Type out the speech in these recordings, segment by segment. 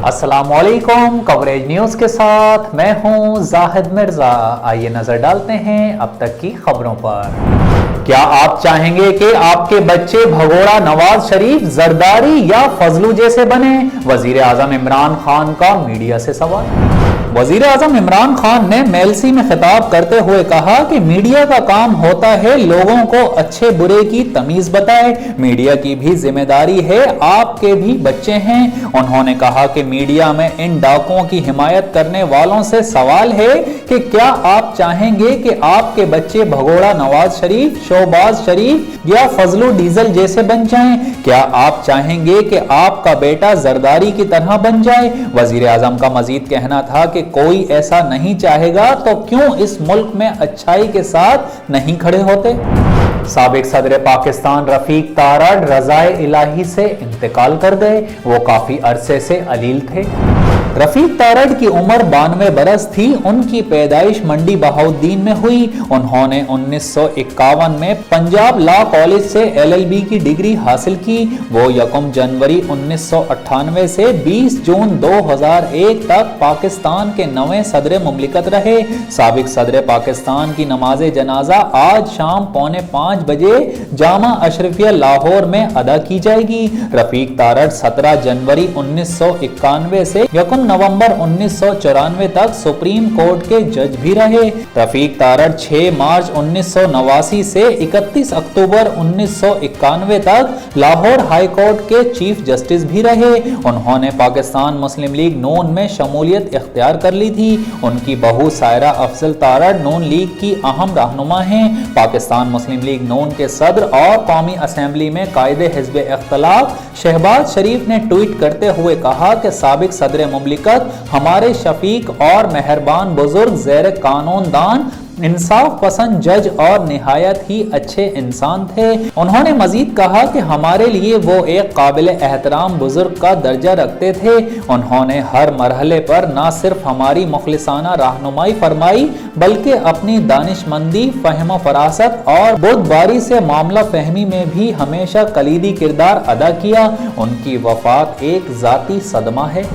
अस्सलाम वालेकुम। Coverage news के साथ मैं हूं जाहिद मिर्ज़ा। आइए नजर डालते हैं अब तक की खबरों पर। क्या आप चाहेंगे कि आपके बच्चे भगोड़ा नवाज शरीफ, जरदारी या फजलू जैसे बने? वजीर आजम इमरान खान का मीडिया से सवाल। वजीर आजम इमरान खान ने मेलसी में खिताब करते हुए कहा कि मीडिया का काम होता है लोगों को अच्छे बुरे की तमीज बताए। मीडिया की भी जिम्मेदारी है, आपके भी बच्चे हैं। उन्होंने कहा कि मीडिया में इन डाकुओं की हिमायत करने वालों से सवाल है कि क्या आप चाहेंगे कि आपके बच्चे भगोड़ा नवाज शरीफ, शहबाज शरीफ या फजलू डीजल जैसे बन जाएं? क्या आप चाहेंगे कि आपका बेटा जरदारी की तरह बन जाए? वजीर आजम का मजीद कहना था कि कोई ऐसा नहीं चाहेगा तो क्यों इस मुल्क में अच्छाई के साथ नहीं खड़े होते। साबिक सदर पाकिस्तान रफीक तारड़ रज़ाए इलाही से इंतकाल कर गए। वो काफी अरसे से अलील थे। रफीक तारड़ की उम्र 92 बरस थी। उनकी पैदाइश मंडी बहाउद्दीन में हुई। उन्होंने 1951 में पंजाब लॉ कॉलेज से LLB की डिग्री हासिल की। वो 1 जनवरी 1998 से 20 जून 2001 तक पाकिस्तान के 9वें सदर मुमलिकत रहे। साबिक सदर पाकिस्तान की नमाज जनाजा आज शाम 4:45 बजे जामा अशरफिया लाहौर में अदा की जाएगी। रफीक तारड़ 17 जनवरी 1991 से 1 नवंबर 1994 तक सुप्रीम कोर्ट के जज भी रहे। रफीक तारड़ 6 मार्च 1989 से 31 अक्टूबर 1991 तक लाहौर हाई कोर्ट के चीफ जस्टिस भी रहे। उन्होंने पाकिस्तान मुस्लिम लीग नून में शमूलियत इख्तियार कर ली थी। उनकी बहू सायरा अफजल तारड़ नून लीग की अहम रहनुमा हैं। पाकिस्तान मुस्लिम लीग नून के सदर और कौमी असेंबली में कायदे हिज़्ब इख्तिलाफ शहबाज शरीफ ने ट्वीट करते हुए कहा कि साबिक सदर मुमलिकत हमारे शफीक और मेहरबान बुजुर्ग ज़ेर कानून दान, इंसाफ पसंद जज और निहायत ही अच्छे इंसान थे। उन्होंने मजीद कहा कि हमारे लिए वो एक काबिल एहतराम बुजुर्ग का दर्जा रखते थे। उन्होंने हर मरहले पर न सिर्फ हमारी मुखलिसाना रहनुमाई फरमाई बल्कि अपनी दानिशमंदी, फहम फरासत और बुर्दबारी से मामला फहमी में भी हमेशा कलीदी किरदार अदा किया। उनकी वफात एक जाती सदमा है।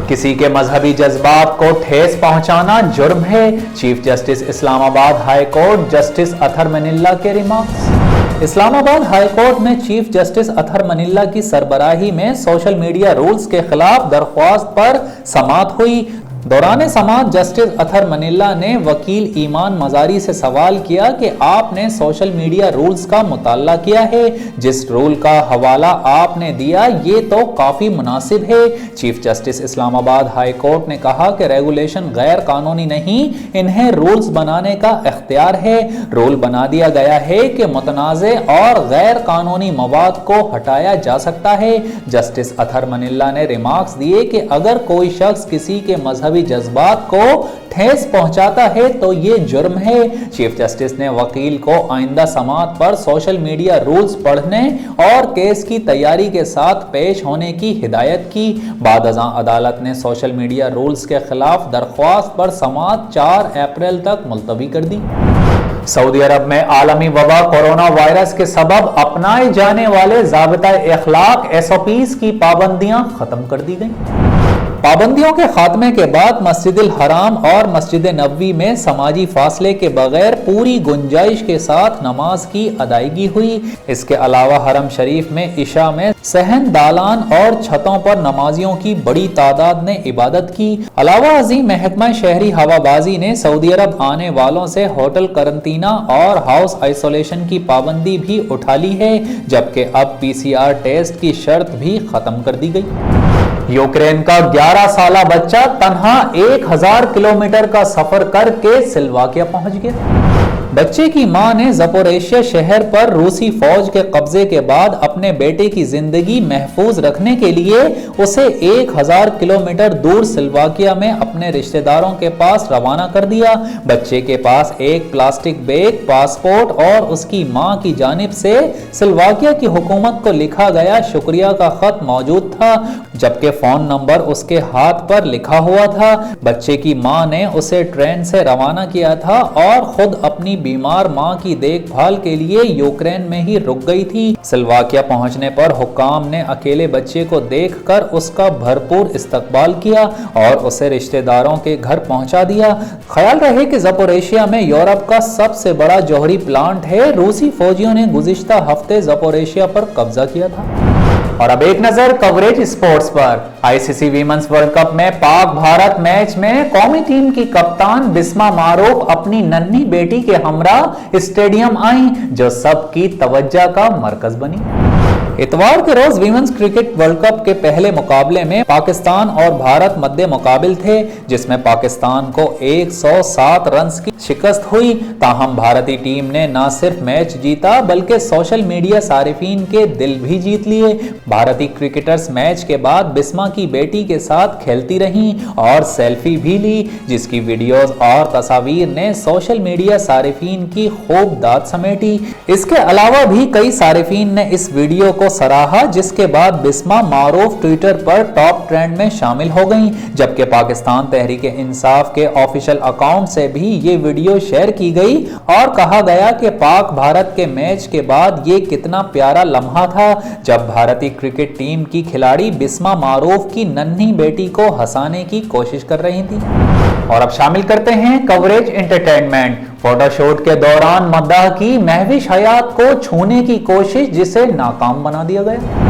किसी के मजहबी जज्बात को ठेस पहुंचाना जुर्म है। Chief justice Islamabad high court justice Athar Minallah के रिमार्क्स। इस्लामाबाद हाई कोर्ट में चीफ जस्टिस अतहर मनिल्ला की सरबराही में सोशल मीडिया रूल्स के खिलाफ दरख्वास्त पर समाअत हुई। दौरान समाअत जस्टिस अतहर मनिल्ला ने वकील ईमान मजारी से सवाल किया कि आपने सोशल मीडिया रूल्स का मुताला किया है, जिस रूल का हवाला आपने दिया ये तो काफी मुनासिब है। Chief justice Islamabad high court ने कहा कि रेगुलेशन गैर कानूनी नहीं, इन्हें रूल्स बनाने का इख्तियार है। रूल बना दिया गया है कि मुतनाज़े और गैर कानूनी मवाद को हटाया जा सकता है। जस्टिस अतहर मनिल्ला ने रिमार्क्स दिए कि अगर कोई शख्स किसी के मजहबी जज्बात को ठेस पहुंचाता है तो ये जुर्म है। चीफ जस्टिस ने वकील को आइंदा समाअत पर सोशल मीडिया रूल्स पढ़ने और केस की तैयारी के साथ पेश होने की हिदायत की। बाद अज़ां अदालत ने सोशल मीडिया रूल्स के खिलाफ दरख्वास्त पर समाअत 4 अप्रैल तक मुलतवी कर दी। सऊदी अरब में आलमी वबा कोरोना वायरस के सबब अपनाए जाने वाले ज़ाबिता इखलाक SOPs की पाबंदियां खत्म कर दी गई। पाबंदियों के खात्मे के बाद मस्जिदुल हराम और मस्जिद नबवी में समाजी फासले के बगैर पूरी गुंजाइश के साथ नमाज की अदायगी हुई। इसके अलावा हरम शरीफ में इशा में सहन, दालान और छतों पर नमाजियों की बड़ी तादाद ने इबादत की। अलावा अजीम महकमा शहरी हवाबाजी ने सऊदी अरब आने वालों से होटल करंतना और हाउस आइसोलेशन की पाबंदी भी उठा ली है, जबकि अब PCR टेस्ट की शर्त भी खत्म कर दी गई। यूक्रेन का 11 साला बच्चा तन्हा 1000 किलोमीटर का सफर करके स्लोवाकिया पहुंच गया। बच्चे की मां ने ज़पोरिशिया शहर पर रूसी फौज के कब्जे के बाद अपने बेटे की जिंदगी महफूज रखने के लिए उसे 1000 किलोमीटर दूर स्लोवाकिया में अपने रिश्तेदारों के पास रवाना कर दिया। बच्चे के पास एक प्लास्टिक बैग, पासपोर्ट और उसकी मां की जानिब से स्लोवाकिया की हुकूमत को लिखा गया शुक्रिया का खत मौजूद था, जबकि फोन नंबर उसके हाथ पर लिखा हुआ था। बच्चे की मां ने उसे ट्रेन से रवाना किया था और खुद अपने अपनी बीमार मां की देखभाल के लिए यूक्रेन में ही रुक गई थी। स्लोवाकिया पहुंचने पर हुक्काम ने अकेले बच्चे को देखकर उसका भरपूर इस्तकबाल किया और उसे रिश्तेदारों के घर पहुंचा दिया। ख्याल रहे कि ज़पोरिशिया में यूरोप का सबसे बड़ा जौहरी प्लांट है। रूसी फौजियों ने गुज़िश्ता हफ्ते ज़पोरिशिया पर कब्जा किया था। और अब एक नजर कवरेज स्पोर्ट्स पर। आईसीसी वीमेंस वर्ल्ड कप में पाक भारत मैच में कौमी टीम की कप्तान बिस्मा मारूफ अपनी नन्ही बेटी के हमरा स्टेडियम आई, जो सबकी तवज्जो का मरकज बनी। इतवार के रोज वीमेंस क्रिकेट वर्ल्ड कप के पहले मुकाबले में पाकिस्तान और भारत मध्य मुकाबिल थे, जिसमें पाकिस्तान को 107 रन की शिकस्त हुई। ताहम भारतीय टीम ने न सिर्फ मैच जीता बल्कि सोशल मीडिया सारिफीन के दिल भी जीत लिए। भारतीय क्रिकेटर्स मैच के बाद बिस्मा की बेटी के साथ खेलती रहीं और सेल्फी भी ली, जिसकी वीडियोस और तस्वीर ने सोशल मीडिया सारिफीन की खूब दाद समेटी। इसके अलावा भी कई सारिफीन ने इस वीडियो को सराहा, जिसके बाद बिस्मा मारूफ ट्विटर पर टॉप ट्रेंड में शामिल हो गईं, जबकि पाकिस्तान तहरीक इंसाफ के ऑफिशियल अकाउंट से भी ये वीडियो शेयर की गई और कहा गया कि पाक भारत के मैच के बाद ये कितना प्यारा लम्हा था जब भारतीय क्रिकेट टीम की खिलाड़ी बिस्मा मारूफ की नन्ही बेटी को हंसाने की कोशिश कर रही थी। और अब शामिल करते हैं कवरेज एंटरटेनमेंट। फोटोशूट के दौरान मद्दाह की महविश हयात को छूने की कोशिश, जिसे नाकाम बना दिया गया।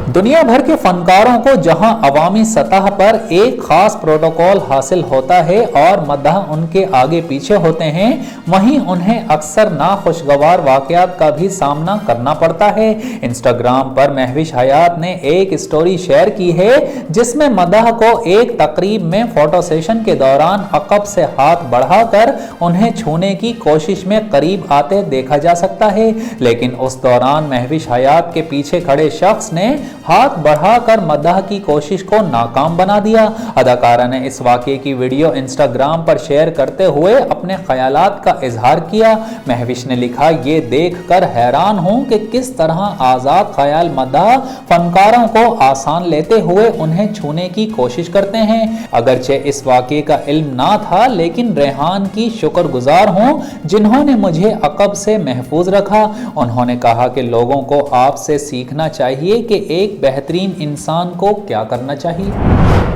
दुनिया भर के फनकारों को जहां अवामी सतह पर एक खास प्रोटोकॉल हासिल होता है और मद्दाह उनके आगे पीछे होते हैं, वहीं उन्हें अक्सर नाखुशगवार वाकयात का भी सामना करना पड़ता है। इंस्टाग्राम पर महविश हयात ने एक स्टोरी शेयर की है, जिसमें मद्दाह को एक तकरीब में फोटो सेशन के दौरान अकब से हाथ बढ़ाकर उन्हें छूने की कोशिश में करीब आते देखा जा सकता है, लेकिन उस दौरान महविश हयात के पीछे खड़े शख्स ने हाथ बढ़ाकर मद्दाह की कोशिश को नाकाम बना दिया। अदाकारा ने इस वाकये की वीडियो इंस्टाग्राम पर शेयर करते हुए अपने ख्यालात का इजहार किया। महविश ने लिखा, ये देखकर हैरान हूं कि किस तरह आजाद ख्याल मद्दाह फनकारों को आसान लेते हुए उन्हें छूने की कोशिश करते हैं। अगरचे इस वाकये का इल्म ना था, लेकिन रेहान की शुक्रगुजार हूं जिन्होंने मुझे अकब से महफूज रखा। उन्होंने कहा कि लोगों को आपसे सीखना चाहिए कि एक बेहतरीन इंसान को क्या करना चाहिए।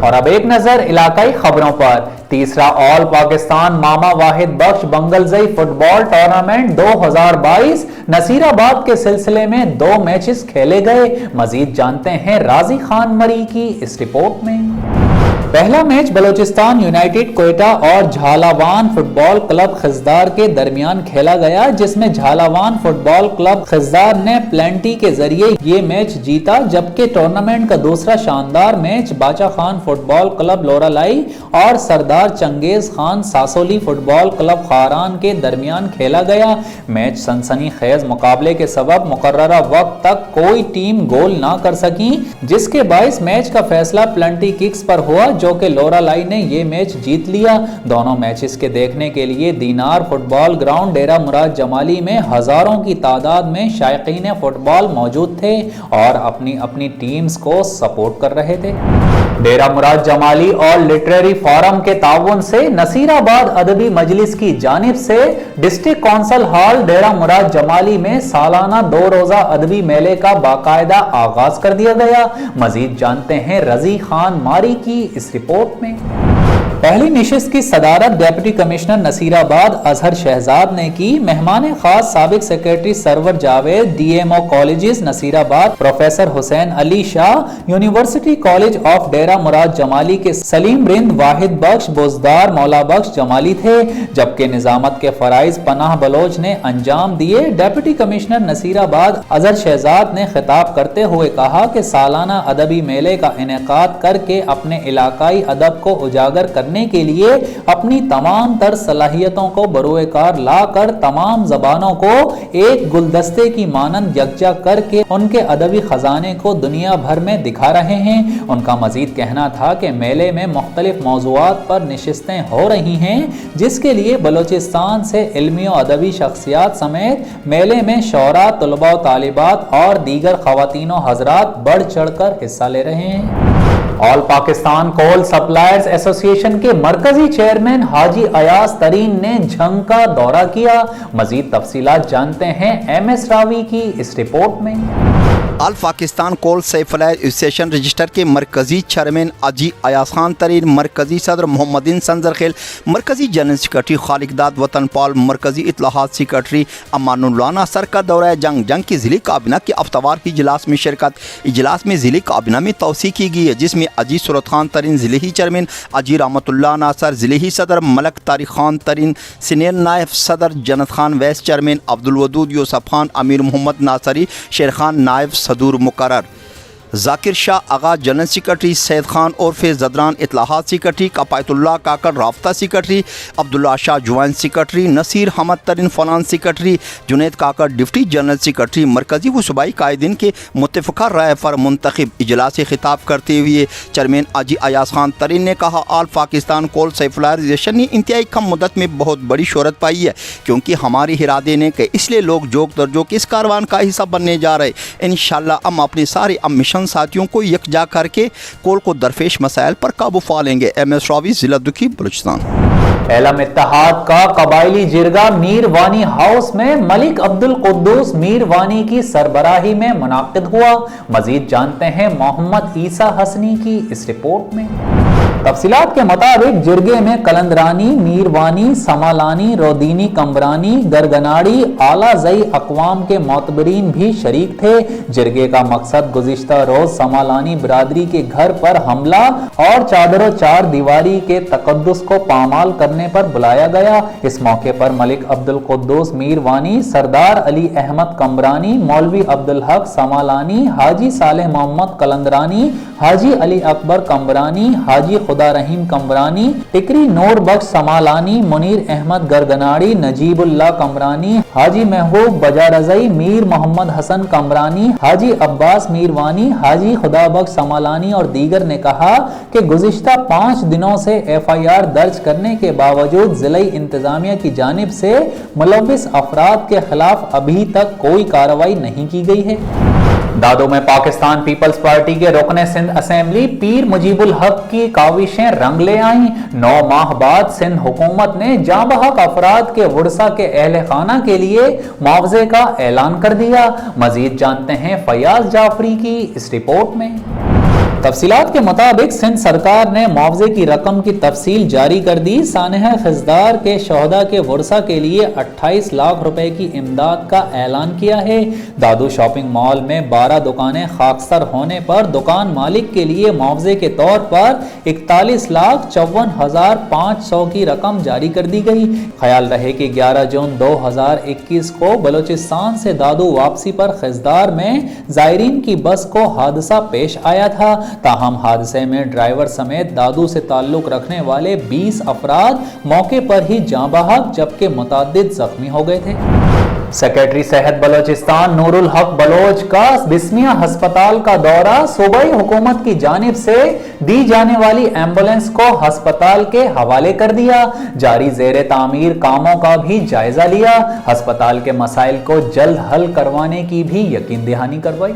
और अब एक नजर इलाकाई खबरों पर। तीसरा ऑल पाकिस्तान मामा वाहिद बख्श बंगलजई फुटबॉल टूर्नामेंट 2022 नसीराबाद के सिलसिले में 2 मैचेस खेले गए। मजीद जानते हैं राजी खान मरी की इस रिपोर्ट में। पहला मैच बलोचिस्तान यूनाइटेड कोयटा और झालावान फुटबॉल क्लब खिजदार के दरमियान खेला गया, जिसमें झालावान फुटबॉल क्लब खिजदार ने प्लेंटी के जरिए ये मैच जीता, जबकि टूर्नामेंट का दूसरा शानदार मैच बाचा खान फुटबॉल क्लब लोरालाई और सरदार चंगेज खान सासोली फुटबॉल क्लब खारान के दरमियान खेला गया। मैच सनसनीखेज मुकाबले के सबब मुकर्ररा वक्त तक कोई टीम गोल ना कर सकी, जिसके बायस मैच का फैसला प्लेंटी किक्स पर हुआ, जो कि लोरालाई ने ये मैच जीत लिया। दोनों मैचेस के देखने के लिए दीनार फुटबॉल ग्राउंड डेरा मुराद जमाली में हजारों की तादाद में शायकीन फुटबॉल मौजूद थे और अपनी अपनी टीम्स को सपोर्ट कर रहे थे। डेरा मुराद जमाली और लिटरेरी फोरम के ताउन से नसीराबाद अदबी मजलिस की जानिब से डिस्ट्रिक्ट कौंसिल हॉल डेरा मुराद जमाली में सालाना 2 रोजा अदबी मेले का बाकायदा आगाज कर दिया गया। मजीद जानते हैं रजी खान मारी की इस रिपोर्ट में। पहली निशिस्त की सदारत डेप्यूटी कमिश्नर नसीराबाद अजहर शहजाद ने की। मेहमान खास साबिक secretary Sarwar Javed, DMO colleges Naseerabad professor Hussain Ali Shah, university college of Dera Murad Jamali के सलीम रिंद वाहिद बख्श बुजदार मौला बख्श जमाली थे, जबकि निजामत के फराइज पनाह बलोच ने अंजाम दिए। डेप्यूटी कमिश्नर नसीराबाद अजहर शहजाद ने खिताब करते हुए कहा कि सालाना अदबी मेले का इनेकाद करके अपने इलाकाई अदब को उजागर करने के लिए अपनी तमाम तर सलाहियतों को बरोएकार लाकर तमाम जबानों को एक गुलदस्ते की मानंद यकजा करके उनके अदबी खजाने को दुनिया भर में दिखा रहे हैं। उनका मजीद कहना था कि मेले में मुख्तलिफ मौज़ूआत पर नशिस्तें हो रही हैं, जिसके लिए बलोचिस्तान से इल्मी और अदबी शख्सियात समेत मेले में शौरा, तलबा, तालिबात और दीगर ख़वातीन और हज़रात बढ़ चढ़ कर हिस्सा ले रहे हैं। ऑल पाकिस्तान कोल सप्लायर्स एसोसिएशन के मरकजी चेयरमैन हाजी अयाज तरीन ने झंग का दौरा किया। मजीद तफसीलात जानते हैं MS रावी की इस रिपोर्ट में। ऑल पाकिस्तान कोल सप्लायर एसोसिएशन रजिस्टर के मरकजी चेयरमैन हाजी अयाज खान तरीन, मरकजी सदर मोहम्मदीन संजरखेल, मरकजी जनरल सेक्रेटरी खालिकदाद वतन पाल, मरकजी इत्तलाहात सेक्रेटरी अमानुल्लाह नासर का दौरा जंग की ज़िली काबिना के अफ्तावार की इजलास में शिरकत। इजलास में ज़िली काबिना में तौसी की गई है, जिसमें अजी सूरत खान तरीन ज़िली चेयरमैन, अजी रहमतुल्लाह नासर ज़िली सदर, मलक तारिक खान तरीन सीनियर नायब सदर, जन्नत खान वैस चेयरमैन, अब्दुल वदूद यूसुफ खान अमीर, मोहम्मद नासरी शेर खान नायब सदूर मुकर्रर, जाकिर शाह आगा जनरल सेक्रेटरी, सैयद खान उर्फ जदरान इत्तलाहात सेक्रेटरी, कपायतुल्लाह काकड़ राफ्ता सेक्रेटरी, अब्दुल्ला शाह जवान सेक्रेटरी, नसीर हमद तरीन फलान सेक्रेटरी, जुनैद काकड़ डिप्टी जनरल सेक्रेटरी, मरकजी व सूबाई कायदीन के मुत्तफ़िक़ा राय पर मुंतखब। इजलास से खिताब करते हुए चेयरमैन हाजी अयाज खान तरीन ने कहा, ऑल पाकिस्तान कोल सप्लायर एसोसिएशन ने इंतहाई कम मुद्दत में बहुत बड़ी शोहरत पाई है, क्योंकि हमारे इरादे ने कि इसलिए लोग जोक दर जोक इस कारवान का हिस्सा बनने जा रहे। इंशाअल्लाह हम अपने सारे मिशन साथियों को यकजा करके कोल को दरपेश मसाइल पर काबू पा लेंगे। MS रावी, जिला दुखी, बलूचिस्तान। एलम इत्तेहाद का कबायली जिरगा मीर वानी हाउस में मलिक अब्दुल कुद्दूस मीर वानी की सरबराही में मुनाकिद हुआ। मजीद जानते हैं मोहम्मद ईसा हसनी की इस रिपोर्ट में। तफसीलात के मुताबिक जिरगे में कलंदरानी, मीरवानी, समालानी, रोदीनी, कमरानी, गरगनाड़ी, आला जई अकवाम के मोतबरीन भी शरीक थे। जिरगे का मकसद गुज़िश्ता रोज समालानी बिरादरी के घर पर हमला और चादरों चार दीवारी के तकद्दुस को पामाल करने पर बुलाया गया। इस मौके पर मलिक अब्दुल कुद्दूस मीरवानी, सरदार अली अहमद कमरानी, मौलवी अब्दुल हक समालानी, हाजी सालेह मोहम्मद कलंदरानी, हाजी अली अकबर कमरानी, हाजी खुदा रहीम कमरानी, टिकरी नूर बख्श समालानी, मुनीर अहमद गरगनाड़ी, नजीबुल्लाह कमरानी, हाजी महबूब बजारजई, मीर मोहम्मद हसन कमरानी, हाजी अब्बास मीरवानी, हाजी खुदा बख्श समालानी और दीगर ने कहा कि गुज़िश्ता 5 दिनों से FIR दर्ज करने के बावजूद ज़िला इंतजामिया की जानिब से मुलव्विस अफराद के खिलाफ अभी तक कोई कार्रवाई नहीं की गई है। दादो में पाकिस्तान पीपल्स पार्टी के रुकने सिंध असेंबली पीर मुजीबुल हक की काविशें रंग ले आईं। 9 माह बाद सिंध हुकूमत ने जांबहक अफराद के वुरसा के अहले खाना के लिए मुआवजे का ऐलान कर दिया। मजीद जानते हैं फयाज जाफरी की इस रिपोर्ट में। तफसीलात के मुताबिक सिंध सरकार ने मुआवजे की रकम की तफसील जारी कर दी। सानह खिजदार के शहदा के वुरसा के लिए 28 लाख रुपए की इमदाद का ऐलान किया है। दादू शॉपिंग मॉल में 12 दुकानें खाकसर होने पर दुकान मालिक के लिए मुआवजे के तौर पर 41,54,500 की रकम जारी कर दी गई। ख्याल रहे कि 11 जून 2021 को बलूचिस्तान से दादू वापसी पर खिजदार में जायरीन की बस को हादसा पेश आया था। ताहम हादसे में ड्राइवर समेत दादू से ताल्लुक रखने वाले 20 अफराद मौके पर ही जाँ बहक जबकि मुतअद्दिद जख्मी हो गए थे। सेक्रेटरी सेहत बलोचिस्तान नूरुल हक बलोच का बिस्मिया अस्पताल का दौरा। सूबाई हुकूमत की जानिब से दी जाने वाली एम्बुलेंस को अस्पताल के हवाले कर दिया। जारी ज़ेरे तामीर कामों का भी जायजा लिया। अस्पताल के मसाइल को जल्द हल करवाने की भी यकीन दहानी करवाई।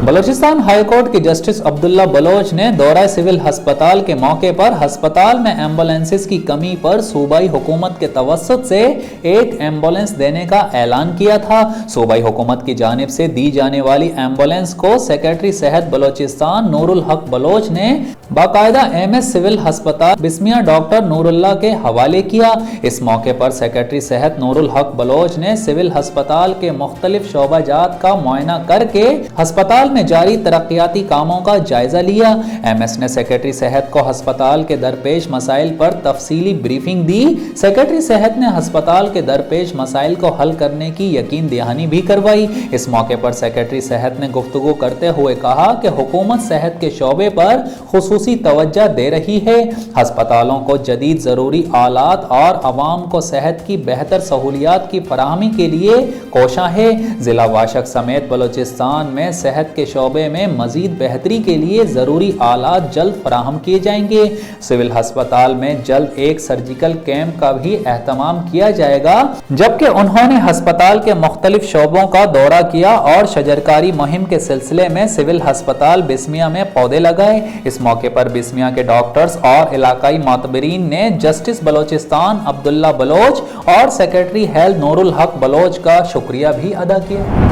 बलूचिस्तान हाई कोर्ट के जस्टिस अब्दुल्ला बलोच ने दौरा सिविल अस्पताल के मौके पर अस्पताल में एम्बुलेंसेस की कमी पर सूबाई हुकूमत के तवस्सुत से एक एम्बुलेंस देने का ऐलान किया था। सूबाई हुकूमत की जानिब से दी जाने वाली एम्बुलेंस को सेक्रेटरी सेहत बलूचिस्तान नूरुल हक बलोच ने बाकायदा MS सिविल अस्पताल बिस्मिया डॉक्टर नूरुल्लाह के हवाले किया। इस मौके पर सेक्रेटरी सेहत नूरुल हक बलोच ने सिविल अस्पताल के मुख्तलिफ शोबाजात का मुआयना करके अस्पताल में जारी तरक्याती कामों का जायजा लिया। MS ने सेक्रेटरी सेहत को अस्पताल के दरपेश मसाइल पर तफसीली ब्रीफिंग दी। सेक्रेटरी सेहत ने अस्पताल के दरपेश मसाइल को हल करने की यकीन दहानी भी करवाई। इस मौके पर सेक्रेटरी सेहत ने गुफ्तगू करते हुए कहा कि हुकूमत सेहत के शोबे पर खुसूसी तवज्जो दे रही है। अस्पतालों को जदीद ज़रूरी आलात और अवाम को सेहत की बेहतर सहूलियात की फराहमी के लिए कोशा है। जिला वाशक समेत बलूचिस्तान में सेहत के के शोबे में मजीद बेहतरी के लिए ज़रूरी आलात जल्द फराहम किए जाएंगे। सिविल अस्पताल में जल्द एक सर्जिकल कैंप का भी एहतमाम किया जाएगा। जबकि उन्होंने अस्पताल के मुख्तलिफ शोबों का दौरा किया और शजरकारी मुहिम के सिलसिले में सिविल अस्पताल बिस्मिया में पौधे लगाए। इस मौके पर बिस्मिया के डॉक्टर्स और इलाकाई मातबरीन ने जस्टिस बलोचिस्तान अब्दुल्ला बलोच और सेक्रेटरी हेल्थ नूरुल हक बलोच का शुक्रिया भी अदा किया।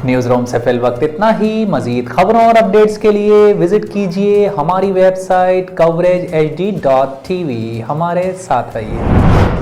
न्यूज़ रूम से फिल वक्त इतना ही। मजीद खबरों और अपडेट्स के लिए विजिट कीजिए हमारी वेबसाइट coveragehd.tv। हमारे साथ रहिए।